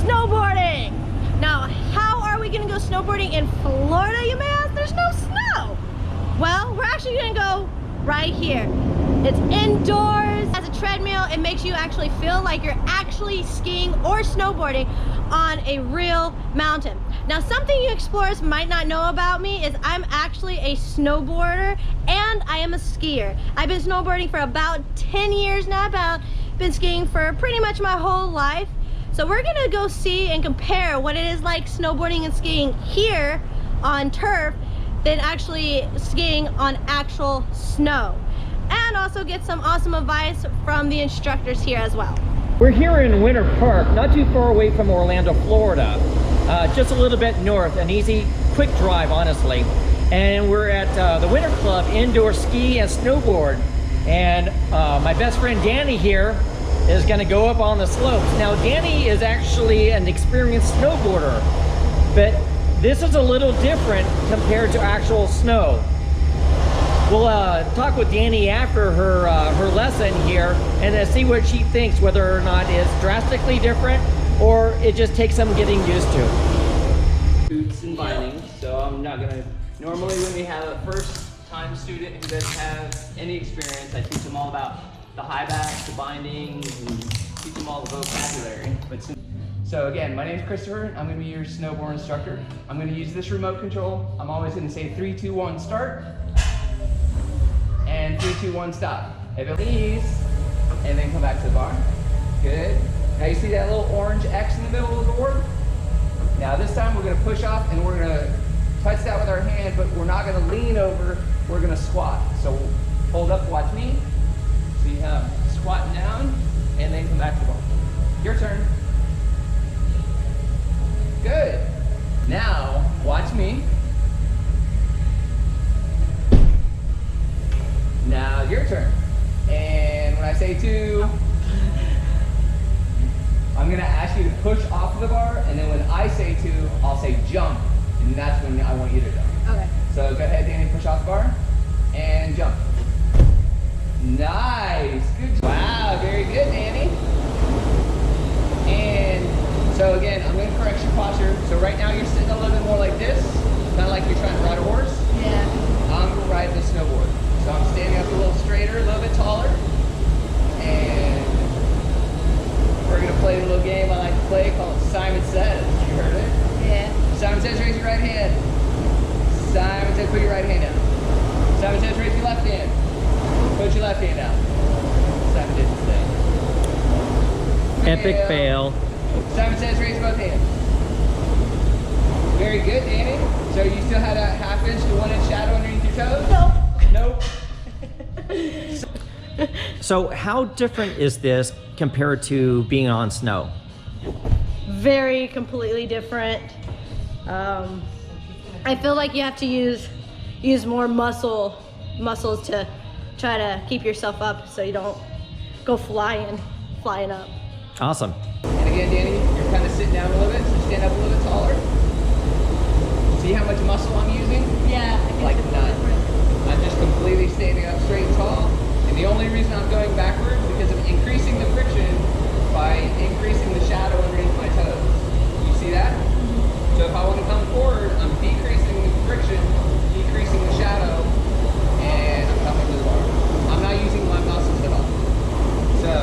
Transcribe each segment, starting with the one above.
snowboarding. Now, how are we gonna go snowboarding in Florida, you may ask? There's no snow. Well, we're actually gonna go right here. It's indoors, has a treadmill. It makes you actually feel like you're actually skiing or snowboarding on a real mountain. Now, something you explorers might not know about me is I'm actually a snowboarder and I am a skier. I've been snowboarding for about 10 years now, been skiing for pretty much my whole life. So we're gonna go see and compare what it is like snowboarding and skiing here on turf than actually skiing on actual snow. And also get some awesome advice from the instructors here as well. We're here in Winter Park, not too far away from Orlando, Florida. Just a little bit north, an easy, quick drive, honestly. And we're at the Winter Club Indoor Ski and Snowboard. And my best friend Danny here is gonna go up on the slopes. Now, Danny is actually an experienced snowboarder, but this is a little different compared to actual snow. We'll talk with Danny after her lesson here and see what she thinks, whether or not it's drastically different or it just takes some getting used to. Boots and bindings, so I'm not gonna, normally when we have a first time student who doesn't have any experience, I teach them all about the high back, the bindings, and teach them all the vocabulary. So again, my name is Christopher. I'm gonna be your snowboard instructor. I'm gonna use this remote control. I'm always gonna say 3, 2, 1, start. And 3, 2, 1, stop. If it leaves, and then come back to the bar. Good. Now you see that little orange X in the middle of the board? Now this time we're gonna push off and we're gonna touch that with our hand, but we're not gonna lean over, we're gonna squat. So hold up, watch me. So you have squatting down, and then come back to the bar. Your turn. Good. Now, watch me. Now, your turn. And when I say 2, I'm gonna ask you to push off of the bar, and then when I say 2, I'll say jump, and that's when I want you to jump. Okay. So go ahead, Danny, push off the bar, and jump. Nice, good job. Wow, very good, Danny. And so again, I'm gonna correct your posture. So right now you're sitting a little bit more like this, kind of like you're trying to ride a horse. Yeah. I'm gonna ride the snowboard. So I'm standing up a little straighter, a little bit taller. And we're gonna play a little game I like to play called Simon Says. You heard it? Yeah. Simon Says, raise your right hand. Simon Says, put your right hand down. Simon Says, raise your left hand. Put your left hand down. Simon didn't say. Epic fail. Simon Says, raise both hands. Very good, Danny. So you still had a ½ inch to 1 inch shadow underneath your toes? Nope. Nope. So how different is this compared to being on snow? Very completely different. I feel like you have to use more muscles to try to keep yourself up so you don't go flying up. Awesome. And again, Danny, you're kind of sitting down a little bit, so stand up a little bit taller. See how much muscle I'm using? Yeah, I can Like see the none. difference. I'm just completely standing up straight and tall. And the only reason I'm going backwards is because of increasing the friction by increasing the shadow underneath my toes. You see that? So if I want to come forward, I'm decreasing the friction, decreasing the shadow, and I'm coming to the bar. I'm not using my muscles at all. So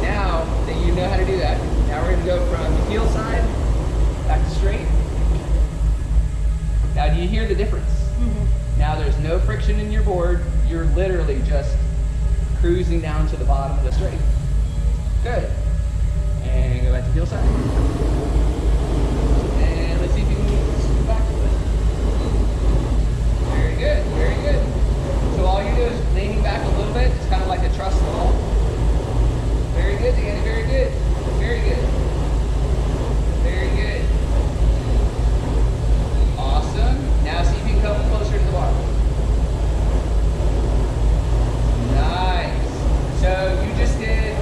now that you know how to do that, now we're going to go from the heel side back to straight. Now do you hear the difference? Mm-hmm. Now there's no friction in your board. You're literally just cruising down to the bottom of the straight. Good. And go back to the heel side. And let's see if you can scoot back to it. Very good, very good. So all you do is leaning back a little bit. It's kind of like a truss wall. Very good, Danny, very good. Very good. Very good. Awesome. Now see if you can come closer to the bar. Nice. So you just did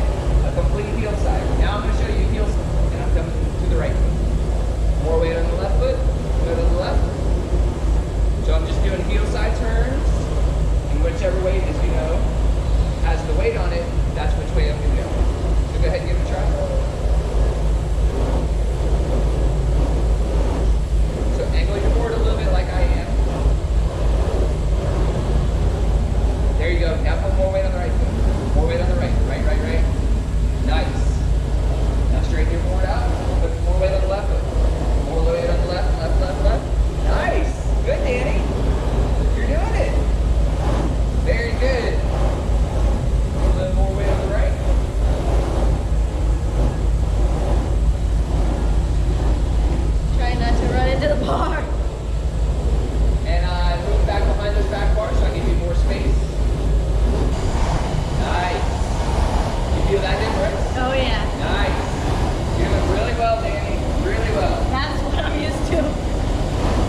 well, Danny. Really well. That's what I'm used to.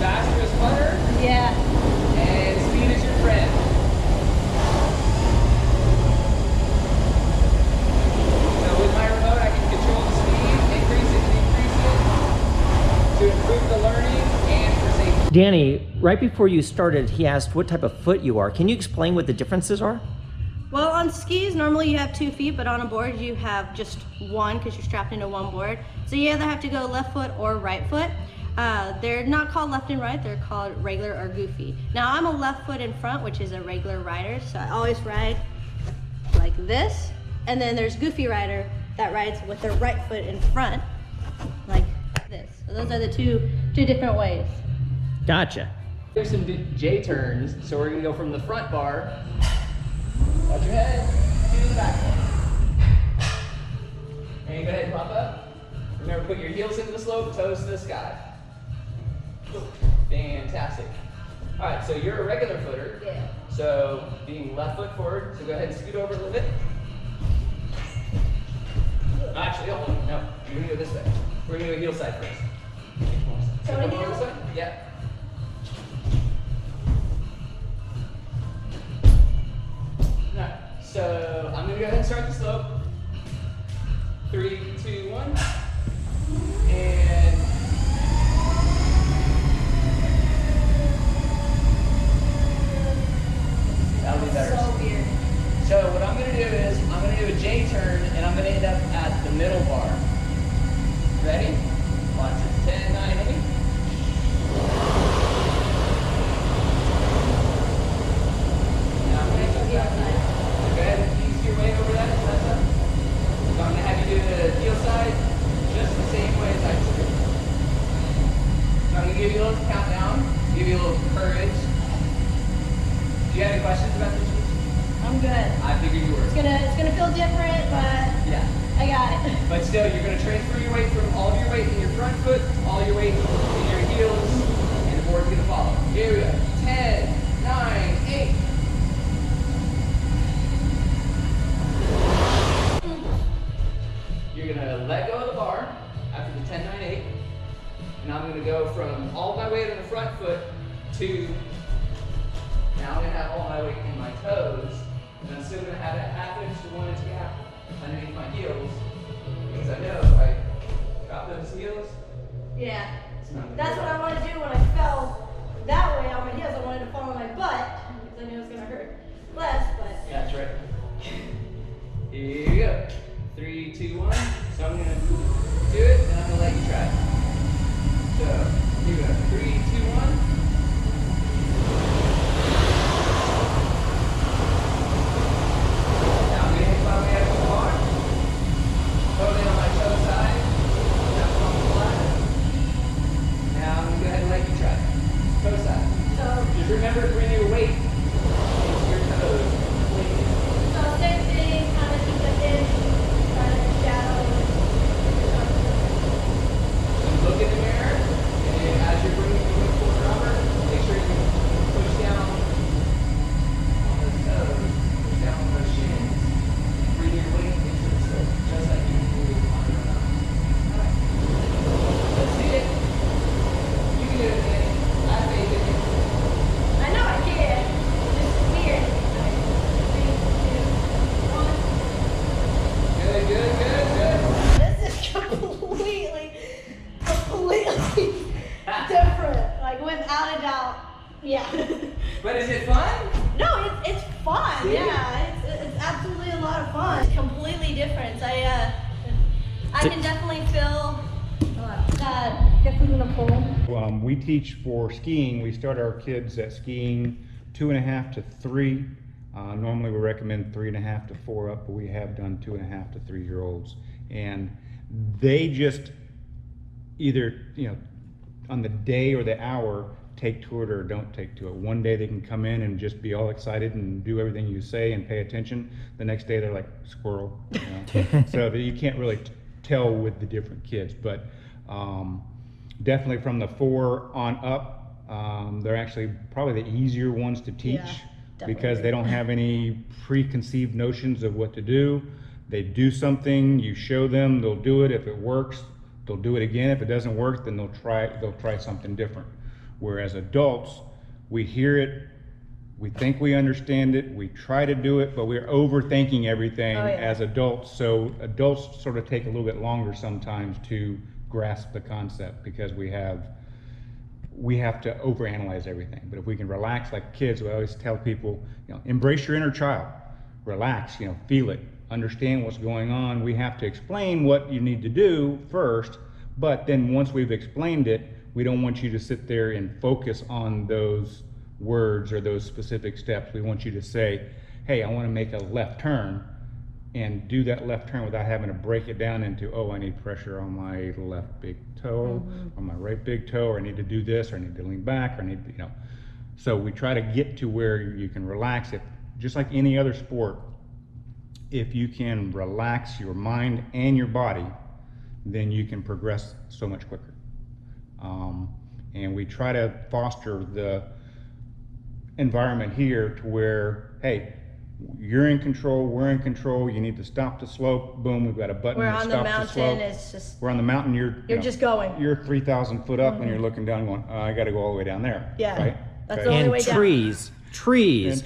Faster is funner, Yeah. and speed is your friend. So with my remote, I can control the speed, increase it, decrease it, to improve the learning and for safety. Danny, right before you started, he asked what type of foot you are. Can you explain what the differences are? Well, on skis, normally you have 2 feet, but on a board you have just one because you're strapped into one board. So you either have to go left foot or right foot. They're not called left and right, they're called regular or goofy. Now I'm a left foot in front, which is a regular rider, so I always ride like this. And then there's goofy rider that rides with their right foot in front, like this. So those are the two different ways. Gotcha. There's some J turns, so we're gonna go from the front bar, watch your head, to the back bar. And you go ahead and pop up. Remember, put your heels into the slope, toes to the sky. Fantastic. All right, so you're a regular footer. Yeah. So being left foot forward, so go ahead and scoot over a little bit. Actually, hold on, no, you're gonna go this way. We're gonna go heel side first. So come heel? over this way? Yeah. Alright, so I'm gonna go ahead and start the slope. 3, 2, 1. And that'll be better. So weird. So what I'm gonna do is I'm gonna do a J turn and I'm gonna end up at the middle bar. Ready? Watch it. 10, 9, 8. Now I'm gonna go ahead and ease your way over that. So I'm gonna have you do the heel side just the same way as I did. So I'm gonna give you a little countdown, give you a little courage. Do you have any questions about this? I'm good. I figured you were. It's gonna feel different, but Yeah. I got it. But still, you're going to transfer your weight from all of your weight in your front foot, all your weight in your heels, and the board's going to follow. Here we go. 10, 9, 8. You're going to let go of the bar after the 10, 9, 8. And I'm going to go from all my weight on the front foot to, now I'm going to have all my weight in my toes. And I'm still going to have that ½ inch to 1 inch gap underneath my heels, because I know if I drop those heels, Yeah. it's not gonna That's be what I right. wanted to do when I fell that way on my heels. I wanted to fall on my butt because I knew it was gonna hurt less, but Yeah, that's right. Here we go. 3, 2, 1. So I'm gonna do it, and I'm gonna let you try it. So here we go. 3, 2, 1. Now I'm gonna hit my way up to the bar. Totally on my toe side. That's on the flat. Now I'm gonna go ahead and let you try it. Toe side. so Just remember to bring your weight into your toes. same thing, kind of keep it in, kind of shadow. Look in the mirror, and as you're bringing your weight forward over, make sure you push down on those toes, push down on those shins, bring your weight into the slope, just like you do on your own. Alright. Let's see it. You can do it, Danny. I have faith in you. I know I can. It's just weird. 3, 2, 1. Good, good, good, good. This is completely different. Like without a doubt. Yeah. But is it fun? No, it's fun. See? Yeah, it's absolutely a lot of fun. It's completely different. I can definitely feel. Get food in a pool. We teach for skiing. We start our kids at skiing 2.5 to 3. Normally we recommend 3.5 to 4 up, but we have done 2.5 to 3-year-olds. And they just either, on the day or the hour, take to it or don't take to it. One day they can come in and just be all excited and do everything you say and pay attention. The next day they're like squirrel. So that you can't really tell with the different kids. But definitely from the 4 on up, they're actually probably the easier ones to teach. Yeah, because they don't have any preconceived notions of what to do. They do something, you show them, they'll do it. If it works, they'll do it again. If it doesn't work, then they'll try something different. Whereas adults, we hear it, we think we understand it, we try to do it, but we're overthinking everything as adults. So adults sort of take a little bit longer sometimes to grasp the concept, because we have to overanalyze everything. But if we can relax like kids, we always tell people, embrace your inner child, relax, feel it, understand what's going on. We have to explain what you need to do first, but then once we've explained it, we don't want you to sit there and focus on those words or those specific steps. We want you to say, hey, I want to make a left turn, and do that left turn without having to break it down into, oh, I need pressure on my left big toe, on my right big toe, or I need to do this, or I need to lean back, or I need to, So we try to get to where you can relax it, just like any other sport. If you can relax your mind and your body, then you can progress so much quicker. And we try to foster the environment here to where, hey, you're in control, we're in control, you need to stop the slope, boom, we've got a button We're that on the stops the slope. mountain, it's just, We're on the mountain, you're just going. You're 3,000 foot up and you're looking down and going, oh, I gotta go all the way down there. Yeah, right? that's the only And way down. trees. And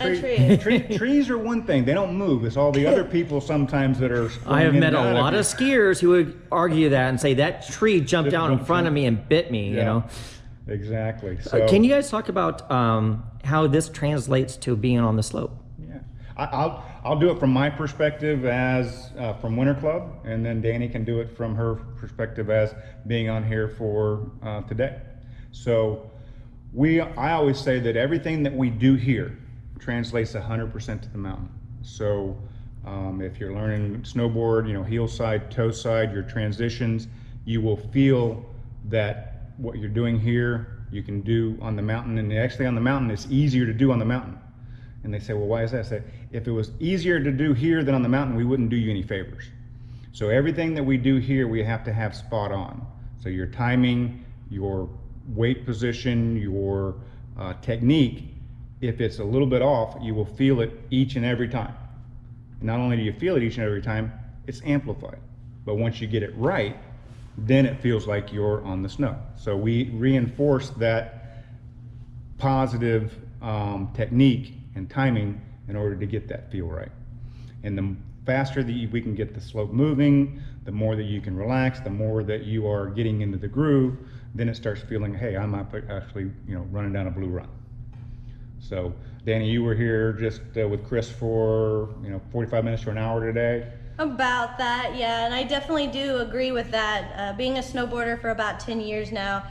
trees. Trees are one thing, they don't move. It's all the other people sometimes that are. I have spraying met in and a out lot you. of skiers who would argue that and say that tree jumped out in front of me and bit me, Exactly. So, Can you guys talk about how this translates to being on the slope? Yeah, I'll do it from my perspective as from Winter Club, and then Danny can do it from her perspective as being on here for today. So I always say that everything that we do here translates 100% to the mountain. So if you're learning snowboard, heel side, toe side, your transitions, you will feel that what you're doing here, you can do on the mountain. And actually on the mountain, it's easier to do on the mountain. And they say, well, why is that? I say, if it was easier to do here than on the mountain, we wouldn't do you any favors. So everything that we do here, we have to have spot on. So your timing, your weight position, your technique, if it's a little bit off, you will feel it each and every time. Not only do you feel it each and every time, it's amplified. But once you get it right, then it feels like you're on the snow. So we reinforce that positive technique and timing in order to get that feel right. And the faster that we can get the slope moving, the more that you can relax, the more that you are getting into the groove, then it starts feeling, hey, I'm actually running down a blue run. So Danny, you were here just with Chris for 45 minutes to an hour today. About that, yeah, and I definitely do agree with that. Being a snowboarder for about 10 years now,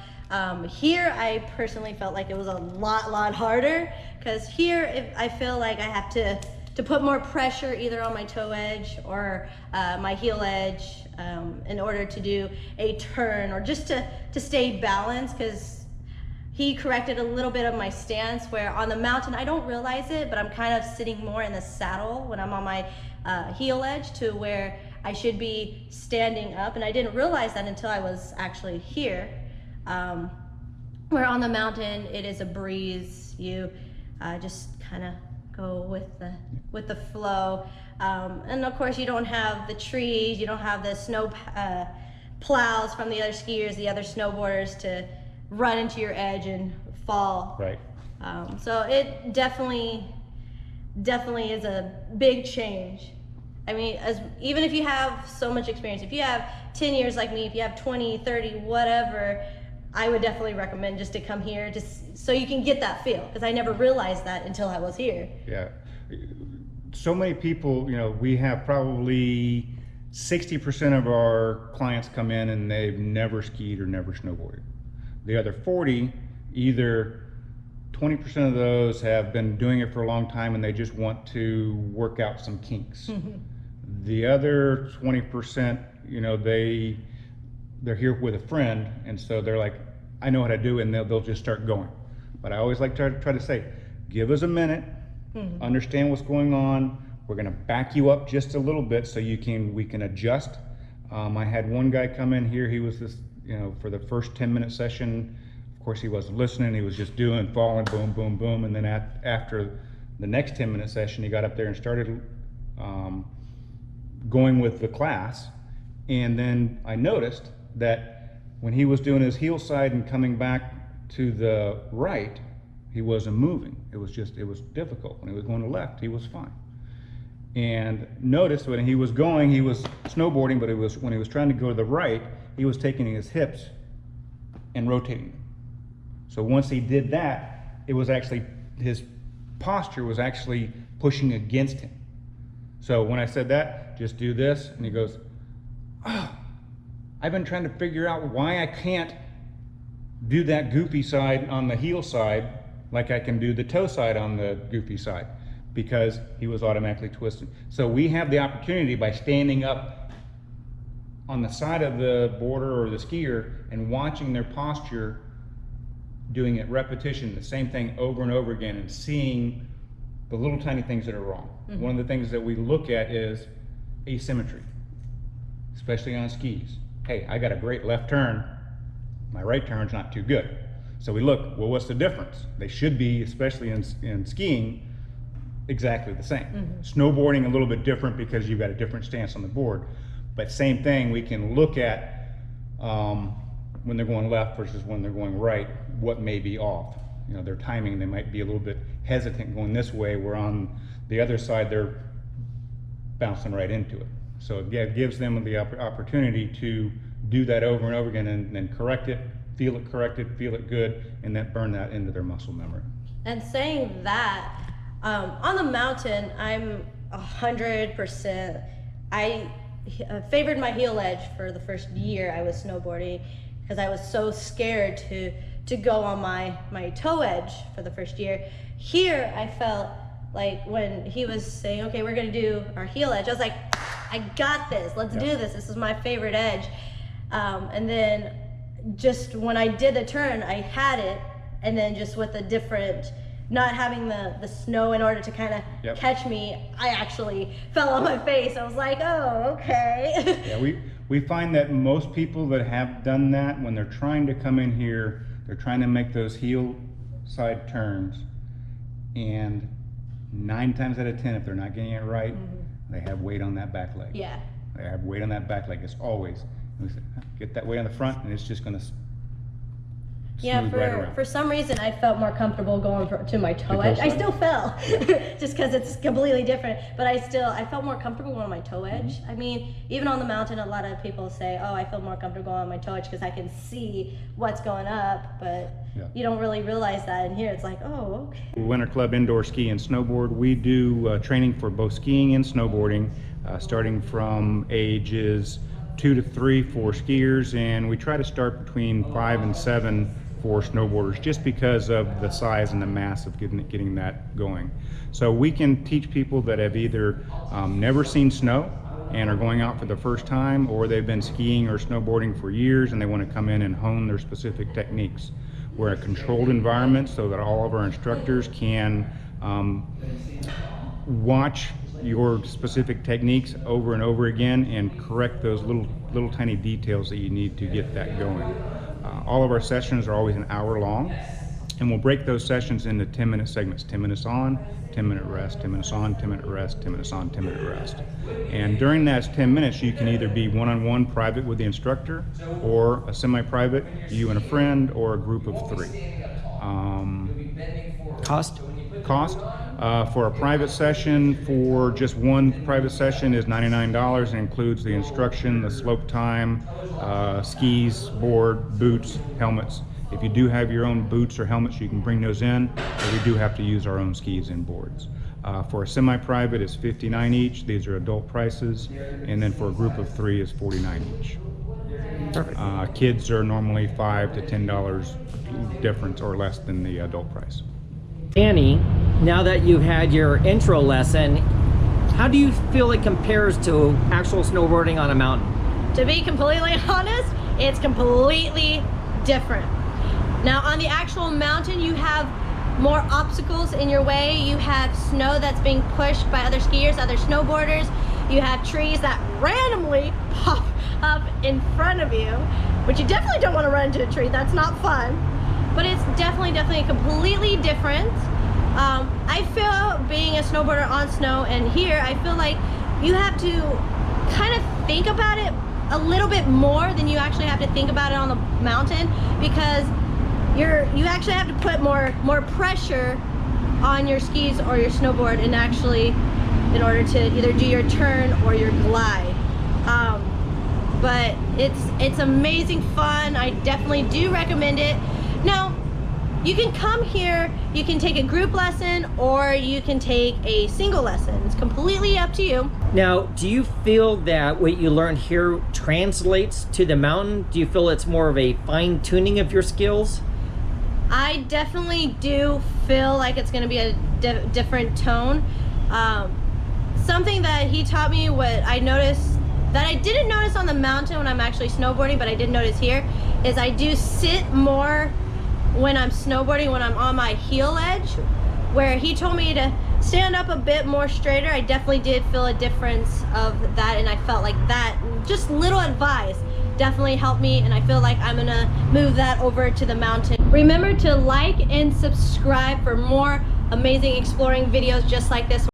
here I personally felt like it was a lot harder, because here I feel like I have to put more pressure either on my toe edge or my heel edge in order to do a turn, or just to stay balanced, because he corrected a little bit of my stance where on the mountain I don't realize it, but I'm kind of sitting more in the saddle when I'm on my heel edge to where I should be standing up, and I didn't realize that until I was actually here. Where on the mountain it is a breeze, you just kind of go with the flow, and of course you don't have the trees, you don't have the snow plows from the other skiers, the other snowboarders to run into your edge and fall. Right. So it definitely is a big change. I mean, even if you have so much experience, if you have 10 years like me, if you have 20, 30, whatever, I would definitely recommend just to come here just so you can get that feel, because I never realized that until I was here. Yeah. So many people, we have probably 60% of our clients come in and they've never skied or never snowboarded. The other 40, either 20% of those have been doing it for a long time and they just want to work out some kinks. The other 20%, they're here with a friend, and so they're like, I know how to do it, and they'll just start going. But I always like to try to say, give us a minute, understand what's going on. We're gonna back you up just a little bit so we can adjust. I had one guy come in here, he was for the first 10-minute session, of course he wasn't listening, he was just falling, boom, boom, boom, and then after the next 10-minute session, he got up there and started going with the class. And then I noticed that when he was doing his heel side and coming back to the right, he wasn't moving. It was difficult. When he was going to the left, he was fine. And notice when he was snowboarding, but when he was trying to go to the right, he was taking his hips and rotating them. So once he did that, it was actually, his posture was actually pushing against him. So when I said that, just do this, and he goes, oh, I've been trying to figure out why I can't do that goofy side on the heel side like I can do the toe side on the goofy side, because he was automatically twisting. So we have the opportunity by standing up on the side of the boarder or the skier and watching their posture, doing it repetition, the same thing over and over again, and seeing the little tiny things that are wrong. Mm-hmm. One of the things that we look at is asymmetry, especially on skis. Hey, I got a great left turn, my right turn's not too good. So we look, well, what's the difference? They should be, especially in skiing, exactly the same. Mm-hmm. Snowboarding a little bit different because you've got a different stance on the board. But same thing, we can look at when they're going left versus when they're going right, what may be off. You know, their timing, they might be a little bit hesitant going this way, where on the other side they're bouncing right into it. So it gives them the opportunity to do that over and over again, and then correct it, feel it corrected, feel it good, and then burn that into their muscle memory. And saying that, on the mountain, I'm 100%, I favored my heel edge for the first year I was snowboarding, because I was so scared to go on my toe edge for the first year. Here, I felt like when he was saying, okay, we're gonna do our heel edge, I was like, I got this, let's do this. This is my favorite edge. And then just when I did the turn, I had it, and then just with a different, not having the snow in order to kind of catch me, I actually fell on my face. I was like, oh, okay. Yeah, we find that most people that have done that, when they're trying to come in here, they're trying to make those heel side turns, and 9 times out of 10, if they're not getting it right, they have weight on that back leg. Yeah. They have weight on that back leg. It's always, get that weight on the front, and it's just going to smooth right around. For some reason, I felt more comfortable going to my toe edge. I still fell, just because it's completely different. But I felt more comfortable on my toe edge. I mean, even on the mountain, a lot of people say, "Oh, I feel more comfortable on my toe edge because I can see what's going up." But you don't really realize that in here. It's like, oh, okay. Winter Club Indoor Ski and Snowboard. We do training for both skiing and snowboarding, starting from ages 2 to 3 for skiers, and we try to start between 5 and 7 for snowboarders, just because of the size and the mass of getting that going. So we can teach people that have either never seen snow and are going out for the first time, or they've been skiing or snowboarding for years and they want to come in and hone their specific techniques. We're a controlled environment so that all of our instructors can watch your specific techniques over and over again and correct those little tiny details that you need to get that going. All of our sessions are always an hour long, and we'll break those sessions into 10-minute segments. 10 minutes on, 10-minute rest, 10 minutes on, 10-minute rest, 10 minutes on, 10-minute rest. And during that 10 minutes, you can either be one-on-one private with the instructor, or a semi-private, you and a friend, or a group of 3. Cost? For a private session, for just one private session, is $99. It includes the instruction, the slope time, skis, board, boots, helmets. If you do have your own boots or helmets, you can bring those in, but we do have to use our own skis and boards. For a semi-private, it's $59 each. These are adult prices. And then for a group of 3, is $49 each. Perfect. Kids are normally $5 to $10 difference or less than the adult price. Annie, now that you've had your intro lesson, how do you feel it compares to actual snowboarding on a mountain? To be completely honest, it's completely different. Now, on the actual mountain, you have more obstacles in your way. You have snow that's being pushed by other skiers, other snowboarders. You have trees that randomly pop up in front of you, which you definitely don't want to run into a tree. That's not fun. But it's definitely completely different. I feel, being a snowboarder on snow and here, I feel like you have to kind of think about it a little bit more than you actually have to think about it on the mountain, because you actually have to put more pressure on your skis or your snowboard, and actually in order to either do your turn or your glide. But it's amazing fun. I definitely do recommend it. Now, you can come here, you can take a group lesson, or you can take a single lesson. It's completely up to you. Now, do you feel that what you learned here translates to the mountain? Do you feel it's more of a fine-tuning of your skills? I definitely do feel like it's going to be a different tone. Something that he taught me, what I noticed that I didn't notice on the mountain when I'm actually snowboarding, but I did notice here, is I do sit more when I'm snowboarding, when I'm on my heel edge, where he told me to stand up a bit more straighter. I definitely did feel a difference of that, and I felt like that, just little advice, definitely helped me, and I feel like I'm gonna move that over to the mountain. Remember to like and subscribe for more amazing exploring videos just like this one.